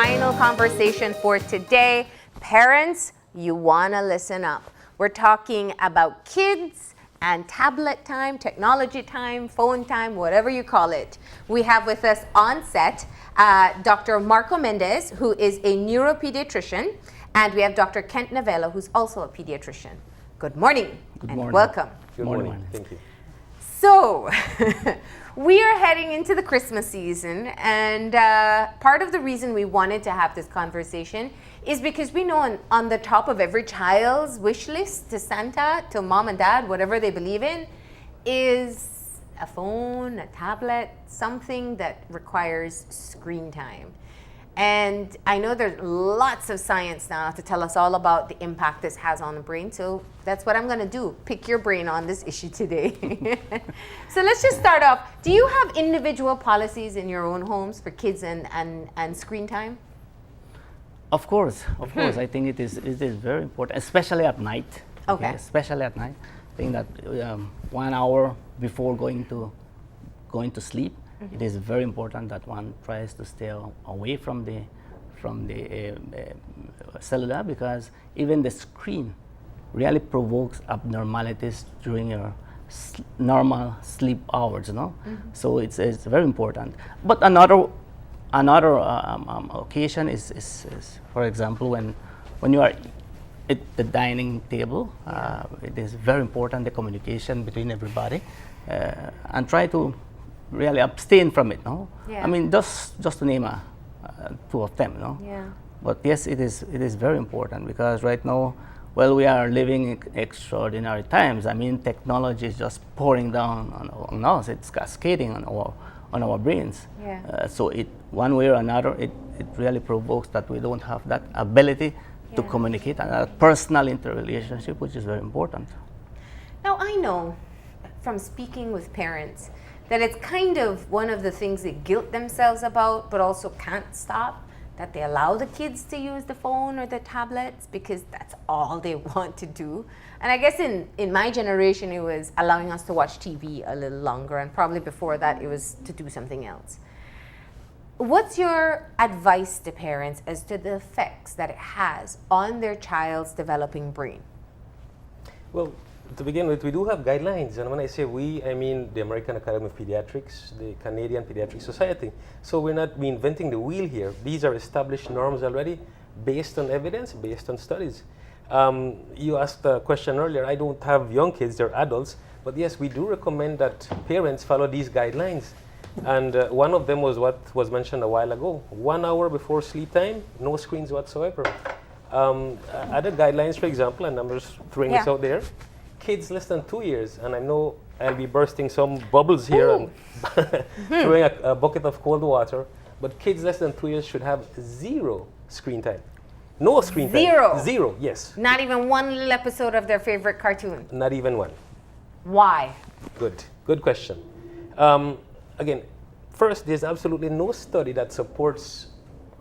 final conversation for today. Parents, you want to listen up. We're talking about kids and tablet time, technology time, phone time, whatever you call it. We have with us on set Dr. Mendez, who is a neuro-pediatrician, and we have Dr. Kent Novelo, who's also a pediatrician. Good morning. Good morning. Welcome. Good morning. Thank you. So, we are heading into the Christmas season, and part of the reason we wanted to have this conversation is because we know on the top of every child's wish list to Santa, to mom and dad, whatever they believe in, is a phone, a tablet, something that requires screen time. And I know there's lots of science now to tell us all about the impact this has on the brain. So that's what I'm going to do, pick your brain on this issue today. So let's just start off. Do you have individual policies in your own homes for kids and screen time? Of course. I think it is very important, especially at night. Okay. Especially at night. I think that 1 hour before going to sleep, it is very important that one tries to stay away from the cellular, because even the screen really provokes abnormalities during your normal sleep hours, So it's very important. But another occasion is for example, when you are at the dining table, it is very important, the communication between everybody, and try to really abstain from it, Yeah. I mean, just to name two of them, Yeah. But yes, it is very important, because right now, well, we are living in extraordinary times. I mean, technology is just pouring down on us. It's cascading on our brains. Yeah. So one way or another, it really provokes that we don't have that ability to communicate, and a personal interrelationship, which is very important. Now, I know from speaking with parents that it's kind of one of the things they guilt themselves about, but also can't stop, that they allow the kids to use the phone or the tablets because that's all they want to do. And I guess in my generation, it was allowing us to watch TV a little longer, and probably before that, it was to do something else. What's your advice to parents as to the effects that it has on their child's developing brain? Well, to begin with, we do have guidelines, and when I say we, I mean the American Academy of Pediatrics, the Canadian Pediatric Society. So we're not reinventing the wheel here. These are established norms already, based on evidence, based on studies. You asked a question earlier. I don't have young kids, they're adults, but yes, we do recommend that parents follow these guidelines. And one of them was what was mentioned a while ago: 1 hour before sleep time, no screens whatsoever. Other guidelines, for example, and I'm just throwing this out there, kids less than 2 years, and I know I'll be bursting some bubbles here and throwing a bucket of cold water, but kids less than 2 years should have 0 screen time. No screen time. Zero, yes. Not even one little episode of their favorite cartoon? Not even one. Why? Good question. Again, first, there's absolutely no study that supports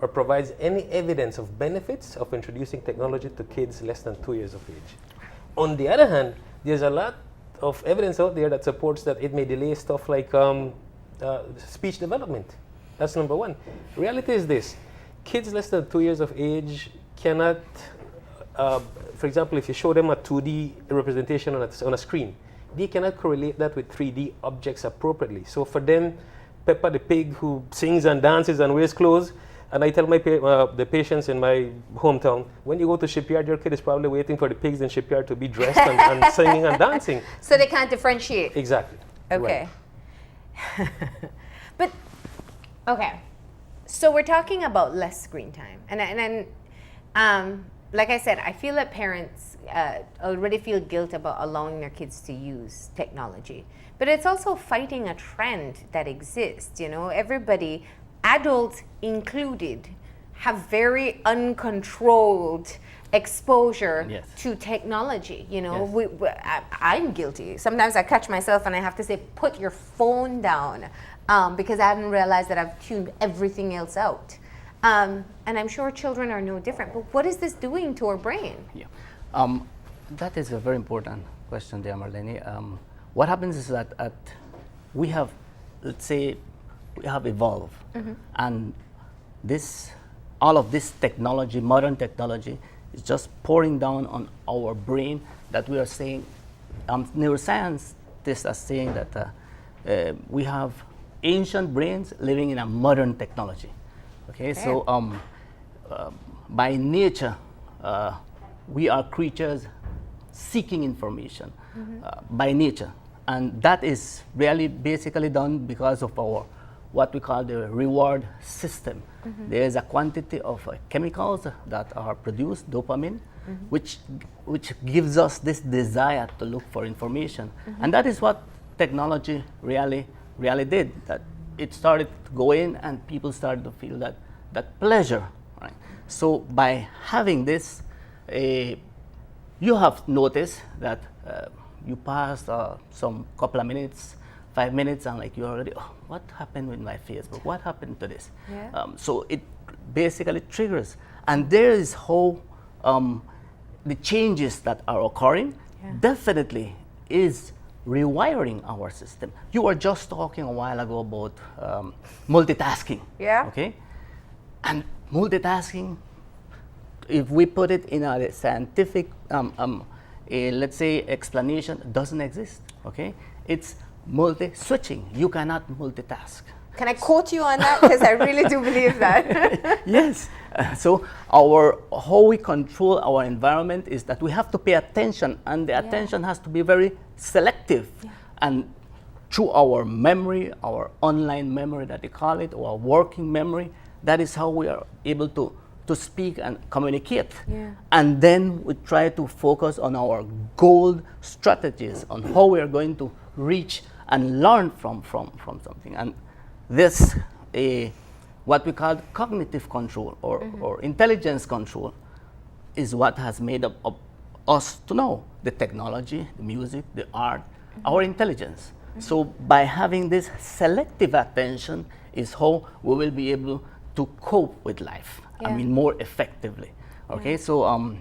or provides any evidence of benefits of introducing technology to kids less than 2 years of age. On the other hand, there's a lot of evidence out there that supports that it may delay stuff like speech development. That's number one. Reality is this: kids less than 2 years of age cannot, for example, if you show them a 2D representation on a screen, they cannot correlate that with 3D objects appropriately. So for them, Peppa the pig who sings and dances and wears clothes, and I tell my the patients in my hometown, when you go to shipyard, your kid is probably waiting for the pigs in shipyard to be dressed and singing and dancing. So they can't differentiate. Exactly. Okay. Right. But okay, so we're talking about less screen time, and like I said, I feel that parents already feel guilt about allowing their kids to use technology, but it's also fighting a trend that exists. Everybody, adults included, have very uncontrolled exposure to technology. I'm guilty. Sometimes I catch myself and I have to say, put your phone down, because I hadn't realized that I've tuned everything else out. And I'm sure children are no different. But what is this doing to our brain? Yeah, that is a very important question there, Marleni. What happens is that we have, let's say, we have evolved, and this all of this technology, modern technology, is just pouring down on our brain, that we are saying, neuroscientists are saying that we have ancient brains living in a modern technology. Okay, so by nature, we are creatures seeking information by nature, and that is really basically done because of our what we call the reward system. There is a quantity of chemicals that are produced, dopamine, which gives us this desire to look for information, and that is what technology really did. That it started to go in, and people started to feel that pleasure. Right? So by having this, you have noticed that you passed some couple of minutes, 5 minutes, and like you're already, oh, what happened with my Facebook? What happened to this? Yeah. So it basically triggers, and there is how the changes that are occurring definitely is rewiring our system. You were just talking a while ago about multitasking. Yeah. Okay, and multitasking, if we put it in a scientific, let's say, explanation, doesn't exist. Okay, it's multi-switching. You cannot multitask. Can I quote you on that? Because I really do believe that. Yes. So how we control our environment is that we have to pay attention, and the attention has to be very selective. And through our memory, our online memory that they call it, or our working memory, that is how we are able to speak and communicate. And then we try to focus on our goal strategies, on how we are going to reach and learn from something. And this, what we call cognitive control or intelligence control, is what has made up us to know the technology, the music, the art, our intelligence. So by having this selective attention is how we will be able to cope with life. I mean, more effectively. Okay, so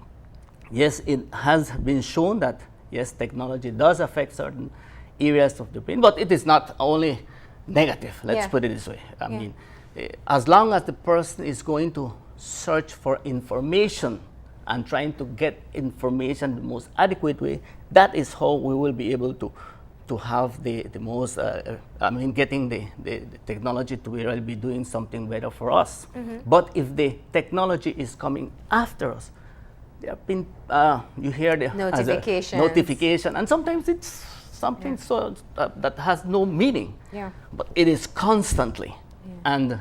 yes, it has been shown that yes, technology does affect certain areas of the brain, but it is not only negative. Let's put it this way. I mean, as long as the person is going to search for information and trying to get information the most adequate way, that is how we will be able to have the most, I mean, getting the technology to really be doing something better for us. But if the technology is coming after us, there have been, you hear the notification, and sometimes it's something so that has no meaning, but it is constantly. And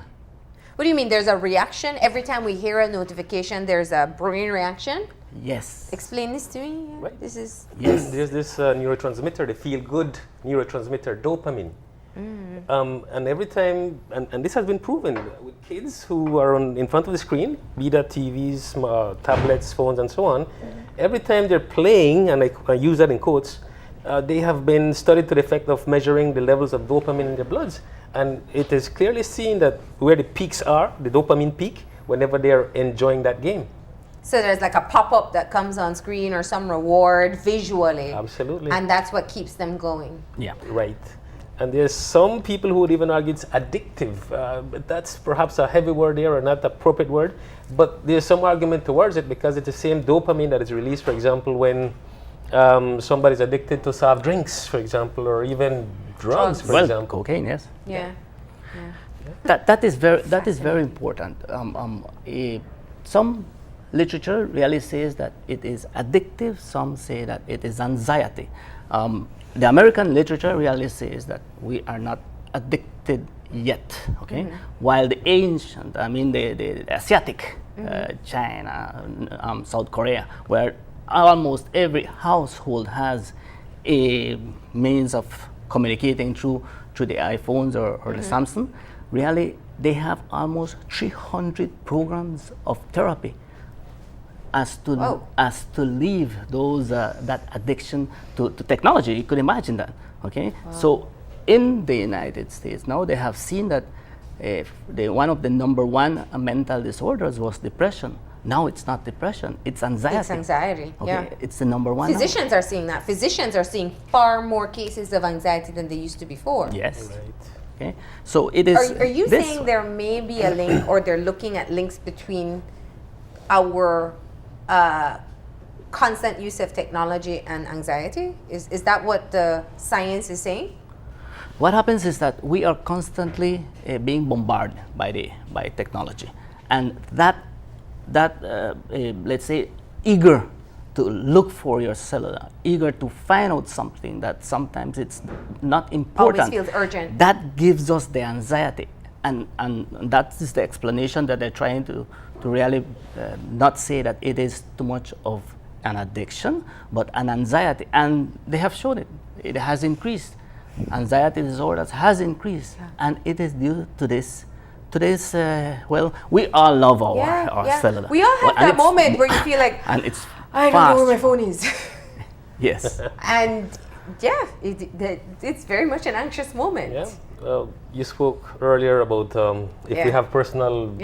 what do you mean? There's a reaction every time we hear a notification. There's a brain reaction. Yes. Explain this to me. Right. This is There's this neurotransmitter, the feel-good neurotransmitter, dopamine. And every time, and this has been proven with kids who are in front of the screen, be that TVs, tablets, phones, and so on. Every time they're playing, and I use that in quotes, they have been studied to the effect of measuring the levels of dopamine in their bloods. And it is clearly seen that where the peaks are, the dopamine peak, whenever they're enjoying that game. So there's like a pop-up that comes on screen or some reward visually. Absolutely. And that's what keeps them going. Yeah. Right. And there's some people who would even argue it's addictive, but that's perhaps a heavy word there, or not the appropriate word. But there's some argument towards it, because it's the same dopamine that is released, for example, when somebody's addicted to soft drinks, for example, or even drugs, for example. Cocaine, yes. Yeah. That is very important. Some literature really says that it is addictive. Some say that it is anxiety. The American literature really says that we are not addicted yet. Okay, while the ancient, I mean the Asiatic, China, South Korea, where almost every household has a means of communicating through the iPhones or the Samsung, really they have almost 300 programs of therapy as to leave those that addiction to technology. You could imagine that. Okay, so in the United States now they have seen that one of the number one mental disorders was depression. Now it's not depression, it's anxiety. It's anxiety, okay? It's the number one. Physicians are seeing that. Physicians are seeing far more cases of anxiety than they used to before. Yes. Right. Okay, so it is. Are you saying there may be a link, or they're looking at links between our constant use of technology and anxiety? Is that what the science is saying? What happens is that we are constantly being bombarded by technology, and that let's say eager to look for your cellular, eager to find out something that sometimes it's not important. Always feels urgent. That gives us the anxiety, and that is the explanation that they're trying to really not say that it is too much of an addiction, but an anxiety, and they have shown it. It has increased. Anxiety disorders has increased, and it is due to this. Well, we all love our cellular. We all have that moment where you feel like, and it's I don't know where my phone is. Yes. And it's very much an anxious moment. Yeah. You spoke earlier about if we have personal.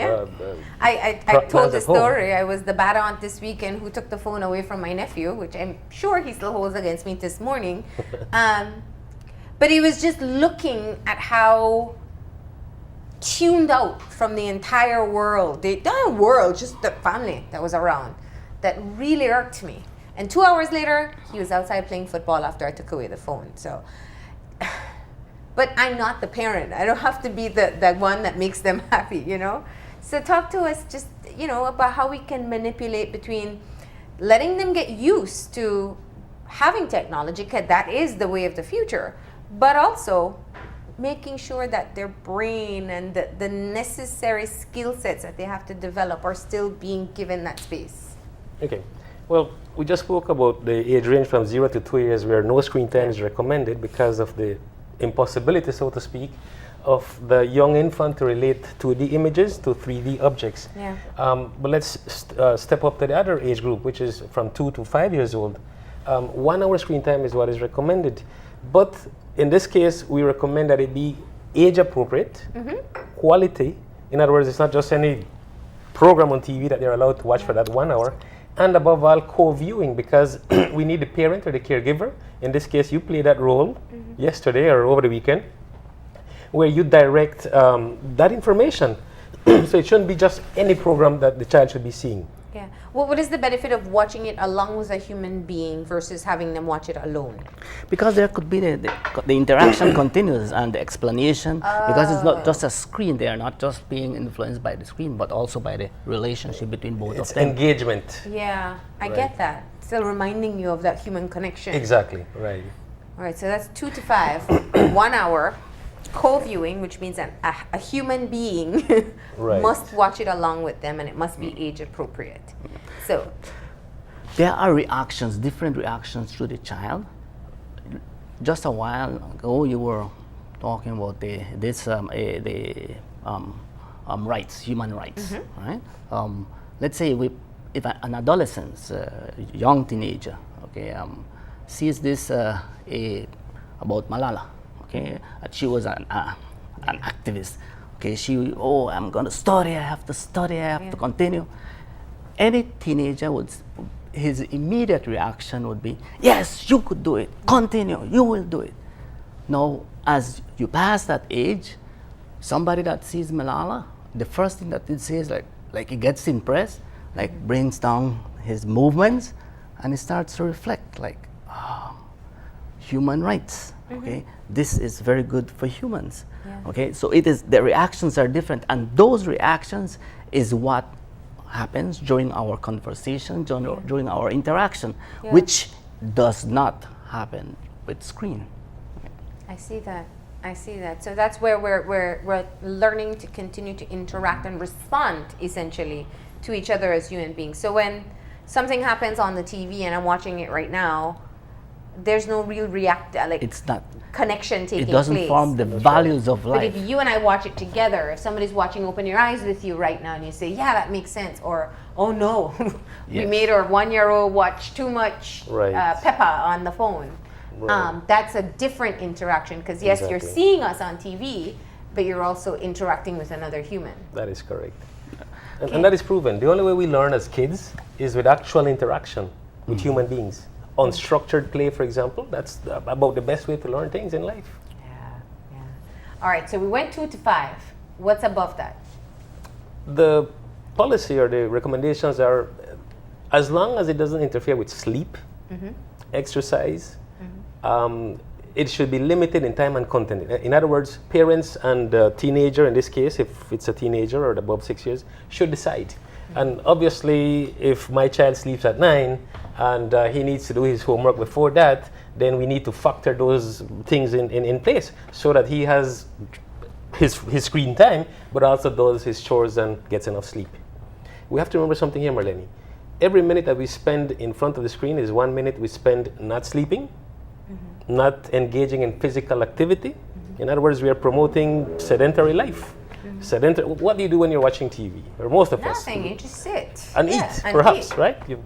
I told the story. I was the bad aunt this weekend who took the phone away from my nephew, which I'm sure he still holds against me this morning. But he was just looking at how tuned out from the entire world, just the family that was around, that really irked me. And 2 hours later, he was outside playing football after I took away the phone. So, but I'm not the parent. I don't have to be the one that makes them happy, you know? So talk to us just, about how we can manipulate between letting them get used to having technology, because that is the way of the future, but also making sure that their brain and the necessary skill sets that they have to develop are still being given that space. Okay. Well, we just spoke about the age range from 0 to 2 years where no screen time is recommended because of the impossibility, so to speak, of the young infant to relate 2D images to 3D objects. Yeah. But let's step up to the other age group, which is from 2 to 5 years old. 1 hour screen time is what is recommended. But in this case, we recommend that it be age appropriate, quality. In other words, it's not just any program on TV that they're allowed to watch for that 1 hour. And above all, co-viewing, because we need the parent or the caregiver. In this case, you play that role yesterday or over the weekend, where you direct that information. So it shouldn't be just any program that the child should be seeing. Yeah. Well, what is the benefit of watching it along with a human being versus having them watch it alone? Because there could be the interaction continues and the explanation, because it's not just a screen. They are not just being influenced by the screen, but also by the relationship between both of them. Engagement. Yeah, I get that. Still reminding you of that human connection. Exactly, right. All right, so that's 2 to 5, 1 hour. Co-viewing, which means a human being must watch it along with them, and it must be age appropriate. So there are reactions, different reactions to the child. Just a while ago, you were talking about rights, human rights, right? Let's say if an adolescent, young teenager, sees this about Malala. Okay, she was an activist. Okay, I'm going to study. I have to study. I have to continue. Any teenager his immediate reaction would be, yes, you could do it. Continue. You will do it. Now, as you pass that age, somebody that sees Malala, the first thing that it says, like he gets impressed, like brings down his movements, and he starts to reflect, human rights. Okay, this is very good for humans. Yeah. Okay, so the reactions are different, and those reactions is what happens during our conversation, during our interaction, which does not happen with screen. I see that. So that's where we're learning to continue to interact and respond essentially to each other as human beings. So when something happens on the TV and I'm watching it right now, there's no real it's not connection taking place. It doesn't form the values of life. But if you and I watch it together, if somebody's watching Open Your Eyes with you right now and you say, yeah, that makes sense, or, oh no, we made our 1-year-old watch too much Peppa on the phone. Right. That's a different interaction, because yes, you're seeing us on TV, but you're also interacting with another human. That is correct. And that is proven. The only way we learn as kids is with actual interaction with human beings. Unstructured play, for example, that's about the best way to learn things in life. Yeah. All right, so we went 2 to 5. What's above that? The policy or the recommendations are, as long as it doesn't interfere with sleep, exercise, it should be limited in time and content. In other words, parents and the teenager, in this case, if it's a teenager or above 6 years, should decide. And obviously, if my child sleeps at 9 and he needs to do his homework before that, then we need to factor those things in place so that he has his screen time, but also does his chores and gets enough sleep. We have to remember something here, Marleni. Every minute that we spend in front of the screen is 1 minute we spend not sleeping, not engaging in physical activity. In other words, we are promoting sedentary life. What do you do when you're watching TV? Or most of us. Nothing, you just sit. And eat, perhaps, right? You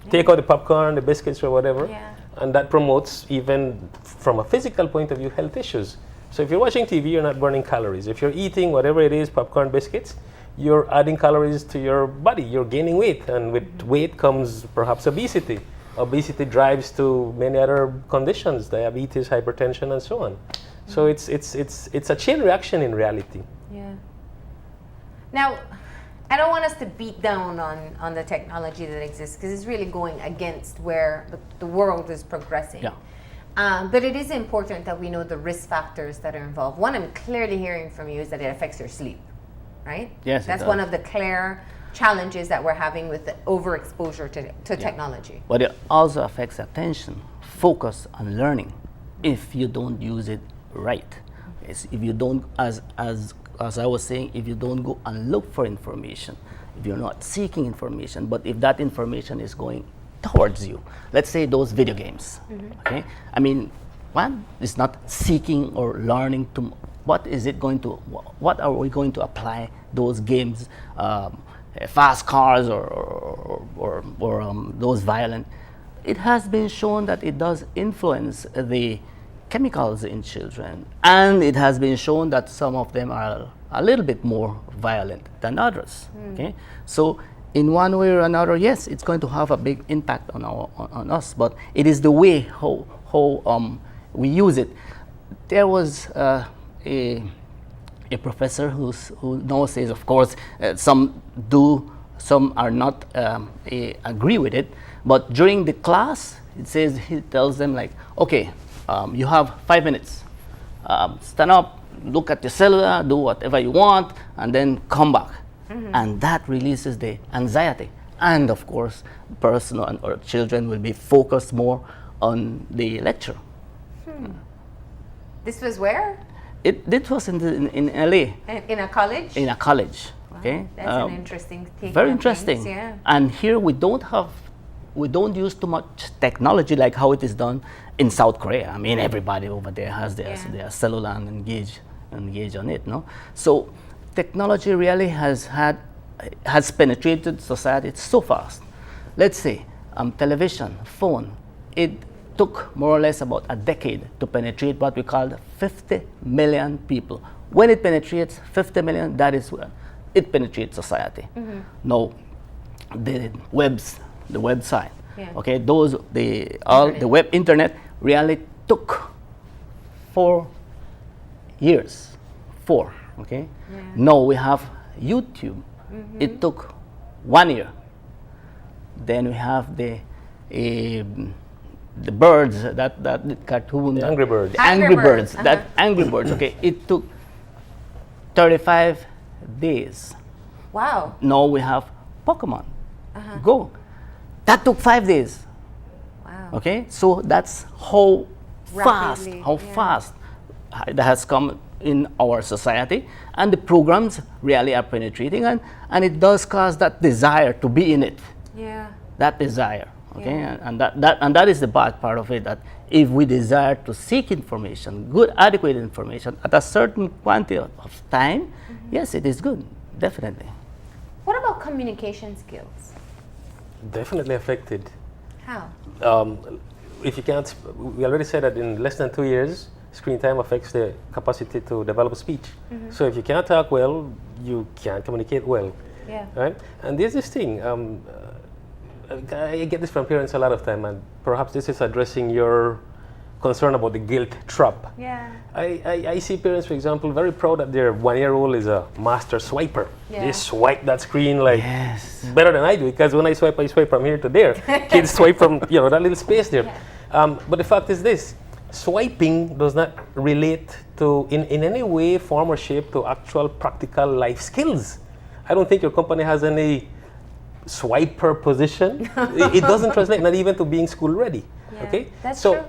take out the popcorn, the biscuits, or whatever. Yeah. And that promotes, even from a physical point of view, health issues. So if you're watching TV, you're not burning calories. If you're eating whatever it is, popcorn, biscuits, you're adding calories to your body. You're gaining weight. And with weight comes perhaps obesity. Obesity drives to many other conditions, diabetes, hypertension, and so on. So it's a chain reaction in reality. Yeah. Now, I don't want us to beat down on the technology that exists because it's really going against where the world is progressing. Yeah. But it is important that we know the risk factors that are involved. One I'm clearly hearing from you is that it affects your sleep, right? Yes, That's one of the clear challenges that we're having with the overexposure to technology. But it also affects attention, focus, and learning if you don't use it right. Yes, if you don't, as I was saying, if you don't go and look for information, if you're not seeking information, but if that information is going towards you, let's say those video games, okay? I mean, one is not seeking or learning to, what are we going to apply those games, fast cars or those violent. It has been shown that it does influence the chemicals in children, and it has been shown that some of them are a little bit more violent than others. Okay, so in one way or another, yes, it's going to have a big impact on us, but it is the way how we use it. There was a professor who now says, of course, some do, some are not agree with it, but during the class, he tells them like, okay, you have 5 minutes. Stand up, look at your cellular, do whatever you want, and then come back. And that releases the anxiety. And of course, person or children will be focused more on the lecture. This was where? It was in LA. In a college? In a college. Wow, Okay. that's an interesting take. Very on interesting. things, yeah. And here we don't use too much technology like how it is done in South Korea. I mean, everybody over there has their cellular and engage on it, no? So technology really has penetrated society so fast. Let's say television, phone, it took more or less about a decade to penetrate what we call 50 million people. When it penetrates 50 million, that is when it penetrates society. Now, the website, okay, the web internet really took 4 years, okay. Now we have YouTube. It took 1 year. Then we have the birds, that cartoon, The Angry Birds. Angry Birds. That Angry Birds. Okay, it took 35 days. Wow. Now we have Pokemon Go. That took 5 days. Wow. Okay, so that's how Rapidly, fast that has come in our society, and the programs really are penetrating, and it does cause that desire to be in it. Yeah. That desire. Okay, and that is the bad part of it, that if we desire to seek information, good, adequate information at a certain quantity of time, yes, it is good, definitely. What about communication skills? Definitely affected. How? If you can't, we already said that in less than 2 years, screen time affects the capacity to develop speech. So if you can't talk well, you can't communicate well. Yeah. Right? And there's this thing, I get this from parents a lot of time, and perhaps this is addressing your concerned about the guilt trap. Yeah. I see parents, for example, very proud that their 1-year-old is a master swiper. Yeah. They swipe that screen like Yes. better than I do, because when I swipe from here to there. Kids swipe from that little space there. Yeah. But the fact is this: swiping does not relate to in any way, form, or shape to actual practical life skills. I don't think your company has any swiper position. It doesn't translate, not even to being school ready. Yeah, Okay, that's so true.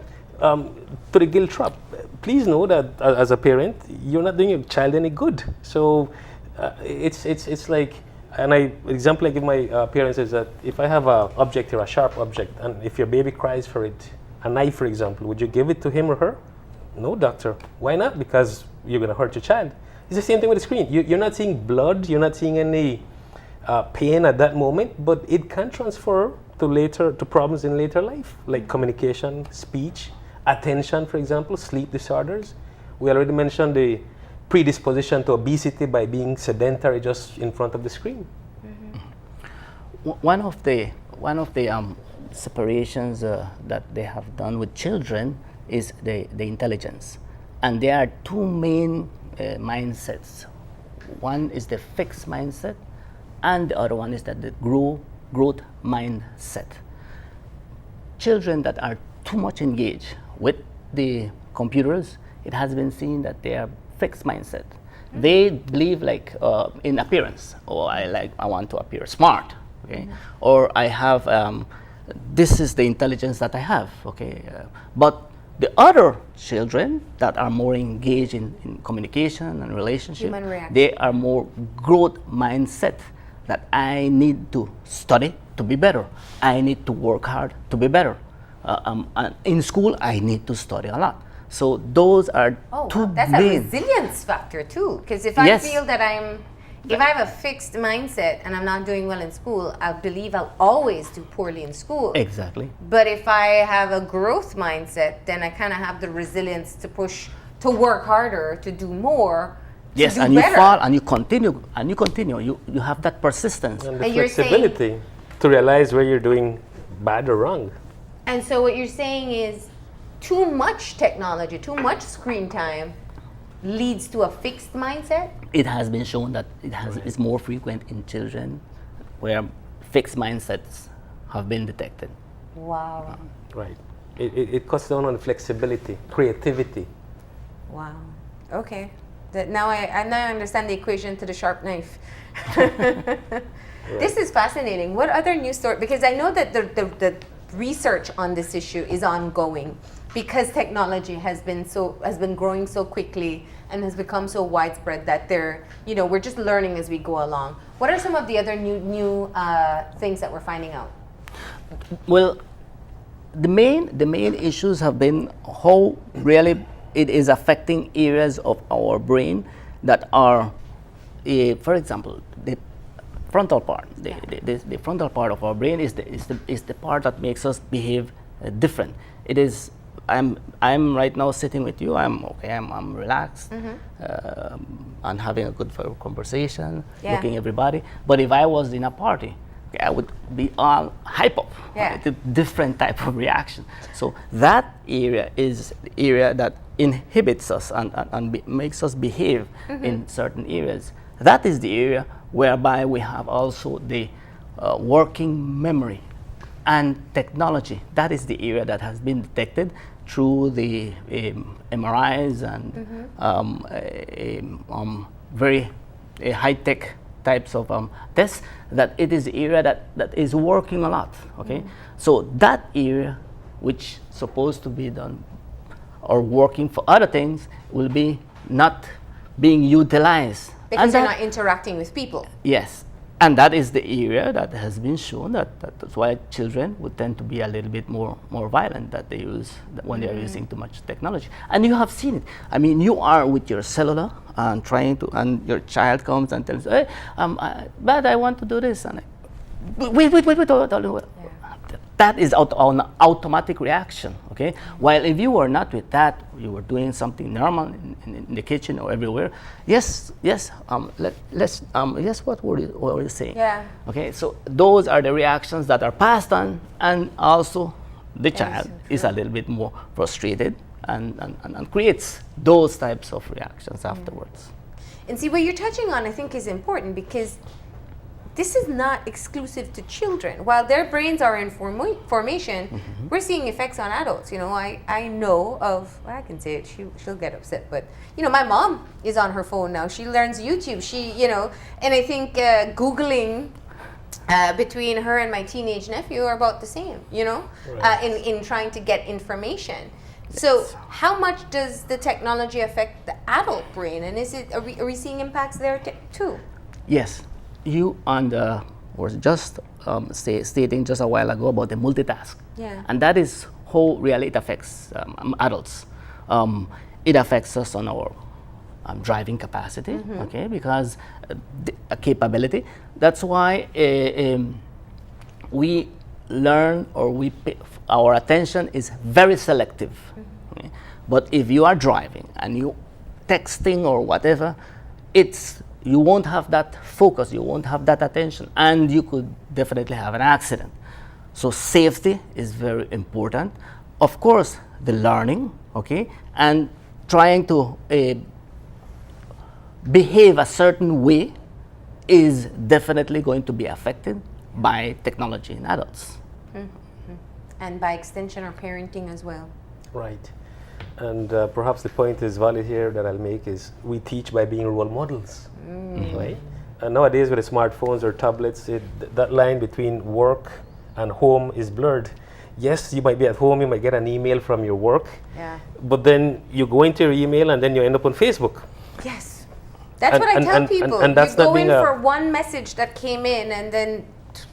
to the guilt trap, please know that as a parent, you're not doing your child any good. So it's like, and example I give my parents is that if I have an object here, a sharp object, and if your baby cries for it, a knife, for example, would you give it to him or her? No, doctor. Why not? Because you're going to hurt your child. It's the same thing with the screen. You're not seeing blood. You're not seeing any pain at that moment, but it can transfer to problems in later life, like communication, speech, attention, for example, sleep disorders. We already mentioned the predisposition to obesity by being sedentary just in front of the screen. One of the separations that they have done with children is the intelligence, and there are two main mindsets. One is the fixed mindset, and the other one is that the growth mindset. Children that are too much engaged with the computers, it has been seen that they are fixed mindset. They believe like in appearance. Oh, I want to appear smart, okay? Or I have this is the intelligence that I have, okay? But the other children that are more engaged in communication and relationship, Human reaction. they are more growth mindset, that I need to study to be better. I need to work hard to be better. And in school, I need to study a lot. So those are two that's main. a resilience factor too. Because if Yes. I feel that if I have a fixed mindset and I'm not doing well in school, I believe I'll always do poorly in school. Exactly. But if I have a growth mindset, then I kind of have the resilience to push, to work harder, to do more. Yes, to do and you better. fall and you continue. You have that persistence. And the And you're saying- flexibility to realize where you're doing bad or wrong. And so what you're saying is too much technology, too much screen time leads to a fixed mindset? It has been shown that it's more frequent in children where fixed mindsets have been detected. Wow. Right. It cuts down on flexibility, creativity. Wow. Okay. Now I understand the equation to the sharp knife. This is fascinating. What other news story? Because I know that the research on this issue is ongoing, because technology has been growing so quickly and has become so widespread that we're just learning as we go along. What are some of the other new things that we're finding out? Well, the main issues have been how really it is affecting areas of our brain that are, for example, the frontal part. The frontal part of our brain is the part that makes us behave different. It is. I'm right now sitting with you. I'm okay. I'm relaxed, and having a good conversation, looking at everybody. But if I was in a party, okay, I would be all hype up. Yeah. Right? A different type of reaction. So that area is the area that inhibits us and makes us behave in certain areas. That is the area whereby we have also the working memory and technology. That is the area that has been detected through the MRIs and very high-tech types of tests, that it is the area that is working a lot, okay? So that area, which supposed to be done or working for other things, will be not being utilized. Because they're not interacting with people. Yes, and that is the area that has been shown that's why children would tend to be a little bit more violent that they use when they are using too much technology. And you have seen it. I mean, you are with your cellular and and your child comes and tells, hey, but I want to do this. And wait. That is an automatic reaction, okay? While if you were not with that, you were doing something normal in the kitchen or everywhere. Yes. What were you saying? Yeah. Okay, so those are the reactions that are passed on, and also the child is a little bit more frustrated and creates those types of reactions afterwards. And see, what you're touching on, I think, is important because this is not exclusive to children. While their brains are in formation, we're seeing effects on adults. You know, I know of, well, I can say it, she'll get upset, but, you know, my mom is on her phone now. She learns YouTube. She, you know, and I think Googling between her and my teenage nephew are about the same, you know, in trying to get information. So how much does the technology affect the adult brain? And is it, are we seeing impacts there too? Yes. You were just stating just a while ago about the multitask. Yeah. And that is how really it affects adults. It affects us on our driving capacity, okay, because a capability. That's why we learn, or our attention is very selective. Okay? But if you are driving and you texting or whatever, you won't have that focus, you won't have that attention, and you could definitely have an accident. So safety is very important. Of course, the learning, okay, and trying to behave a certain way is definitely going to be affected by technology in adults. And by extension, our parenting as well. Right. And perhaps the point is valid here that I'll make is we teach by being role models, right? And nowadays with the smartphones or tablets, that line between work and home is blurred. Yes, you might be at home, you might get an email from your work, but then you go into your email and then you end up on Facebook. Yes. That's what I tell people. And that's you go in for one message that came in and then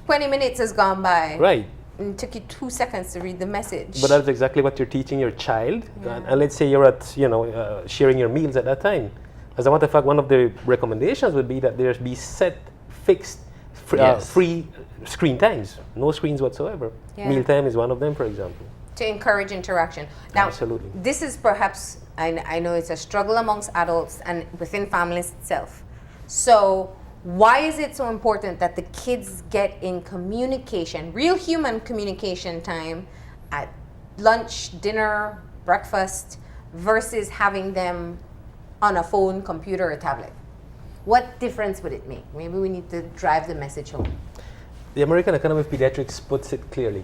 20 minutes has gone by. Right. And it took you 2 seconds to read the message. But that's exactly what you're teaching your child. And let's say you're at, sharing your meals at that time. As a matter of fact, one of the recommendations would be that there be set, fixed, free screen times. No screens whatsoever. Meal time is one of them, for example. To encourage interaction. Now, absolutely. This is perhaps, I know it's a struggle amongst adults and within families itself. So why is it so important that the kids get in communication, real human communication time at lunch, dinner, breakfast, versus having them on a phone, computer, or tablet? What difference would it make? Maybe we need to drive the message home. The American Academy of Pediatrics puts it clearly.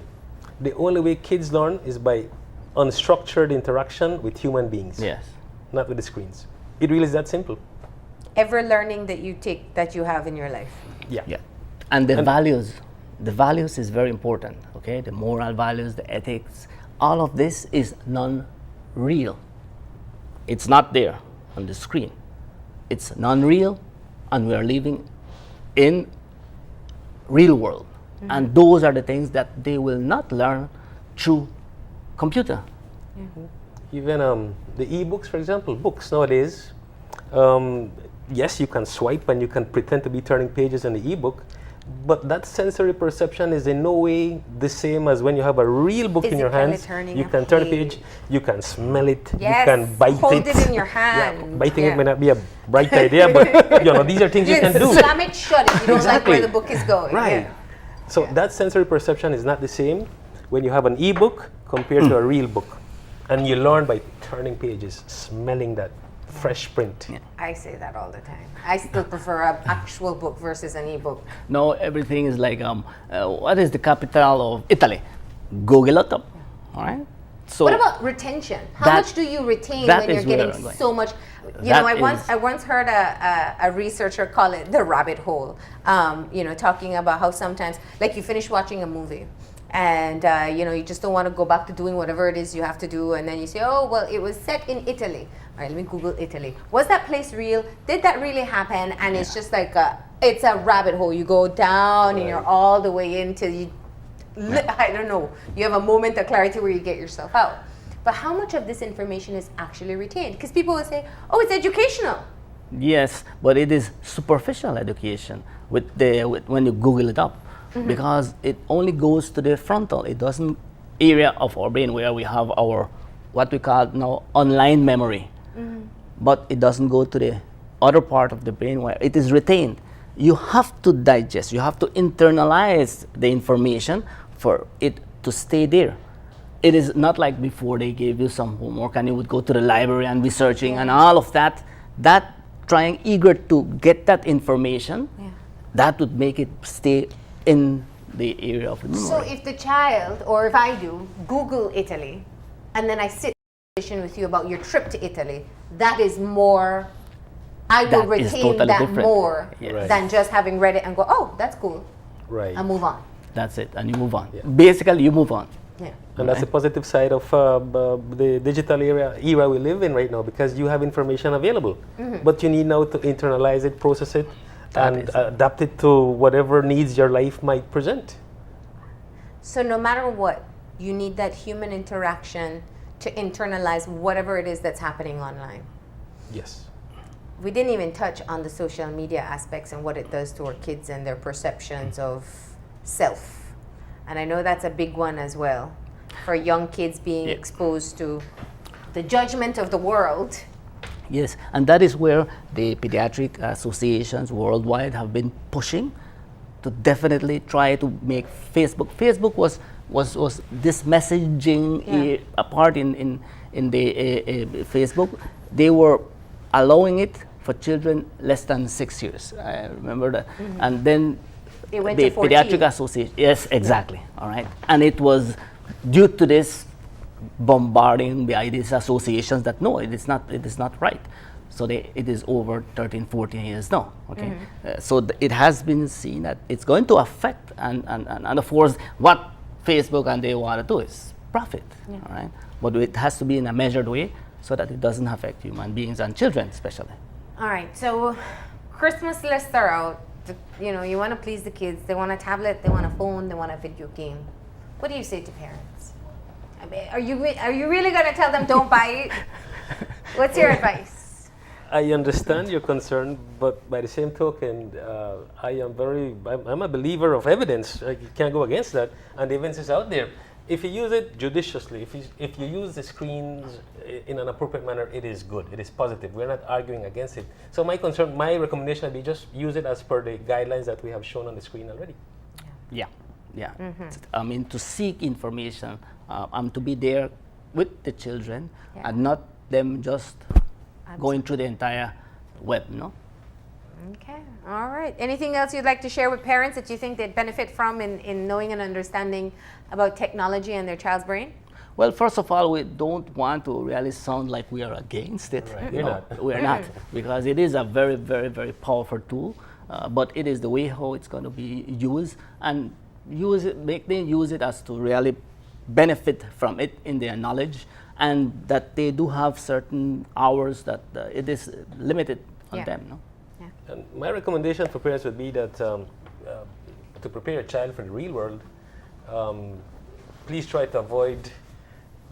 The only way kids learn is by unstructured interaction with human beings. Yes. Not with the screens. It really is that simple. Ever learning that you have in your life. Yeah. And the values is very important, okay? The moral values, the ethics, all of this is non-real. It's not there on the screen. It's non-real, and we are living in real world. And those are the things that they will not learn through computer. Even the e-books, for example, books nowadays, yes, you can swipe and you can pretend to be turning pages in the e-book, but that sensory perception is in no way the same as when you have a real book in your hands. You can turn a page, you can smell it, you can bite hold it in your hand. Yeah, biting it may not be a bright idea, but these are things you can do. Slam it shut if you don't like where the book is going. Right. So that sensory perception is not the same when you have an e-book compared to a real book. And you learn by turning pages, smelling that fresh print. I say that all the time. I still prefer an actual book versus an e-book. No, everything is like, what is the capital of Italy? Google it up, all right? So what about retention? How much do you retain when you're getting so much? I once heard a researcher call it the rabbit hole. Talking about how sometimes, like, you finish watching a movie, and you just don't want to go back to doing whatever it is you have to do, and then you say, oh well, it was set in Italy. All right, let me Google Italy. Was that place real? Did that really happen? And it's just like it's a rabbit hole. You go down and you're all the way into I don't know. You have a moment of clarity where you get yourself out. But how much of this information is actually retained? Because people will say, oh, it's educational. Yes, but it is superficial education when you Google it up, because it only goes to the frontal. It doesn't area of our brain where we have our what we call now online memory, but it doesn't go to the other part of the brain where it is retained. You have to digest. You have to internalize the information for it to stay there. it is not like before they gave you some homework and you would go to the library and be searching and all of that. That trying eager to get that information, that would make it stay in the area of the memory. So if the child, or if I do, Google Italy, and then I sit in a conversation with you about your trip to Italy, that is more, I will That is retain totally that different. more Right. than just having read it and go, oh, that's cool, Right. and move on. That's it, and you move on. Yeah. Basically, you move on. Yeah. And that's the positive side of the digital era we live in right now, because you have information available. But you need now to internalize it, process it, That and is- adapt it to whatever needs your life might present. So no matter what, you need that human interaction to internalize whatever it is that's happening online. Yes. We didn't even touch on the social media aspects and what it does to our kids and their perceptions of self. And I know that's a big one as well, for young kids being Yeah. exposed to the judgment of the world. Yes, and that is where the pediatric associations worldwide have been pushing to definitely try to make Facebook. Facebook was this messaging a part in the Facebook. They were allowing it for children less than 6 years. I remember that, and then It went the to 14. pediatric association. Yes, exactly. All right, and it was due to this bombarding by these associations that no, it is not right. So it is over 13, 14 years now. Okay, so it has been seen that it's going to affect, and of course what Facebook and they want to do is profit. All right, but it has to be in a measured way so that it doesn't affect human beings and children especially. All right, so Christmas lists are out. You want to please the kids. They want a tablet, they want a phone, they want a video game. What do you say to parents? I mean, are you really going to tell them don't buy it? What's your advice? I understand your concern, but by the same token, I'm a believer of evidence. You can't go against that, and the evidence is out there. If you use it judiciously, if you use the screens in an appropriate manner, it is good. It is positive. We're not arguing against it. So my recommendation would be just use it as per the guidelines that we have shown on the screen already. Yeah. I mean, to seek information, to be there with the children, and not them just going through the entire web, no? Okay, all right. Anything else you'd like to share with parents that you think they'd benefit from in knowing and understanding about technology and their child's brain? Well, first of all, we don't want to really sound like we are against it. Right. You know, we're not, because it is a very, very, very powerful tool, but it is the way how it's going to be used, and make them use it as to really benefit from it in their knowledge, and that they do have certain hours that it is limited on them, no? And my recommendation for parents would be that to prepare a child for the real world, please try to avoid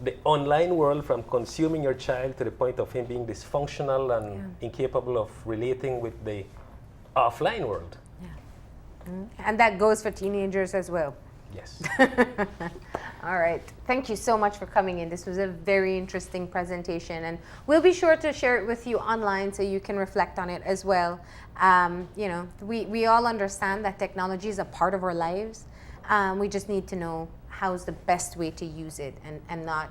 the online world from consuming your child to the point of him being dysfunctional and incapable of relating with the offline world. And that goes for teenagers as well. Yes. All right. Thank you so much for coming in. This was a very interesting presentation, and we'll be sure to share it with you online so you can reflect on it as well. We all understand that technology is a part of our lives. We just need to know how's the best way to use it and not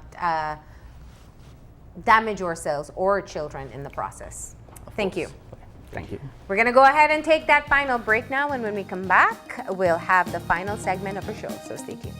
damage ourselves or our children in the process. Thank you. Thank you. We're going to go ahead and take that final break now, and when we come back, we'll have the final segment of our show, so stay tuned.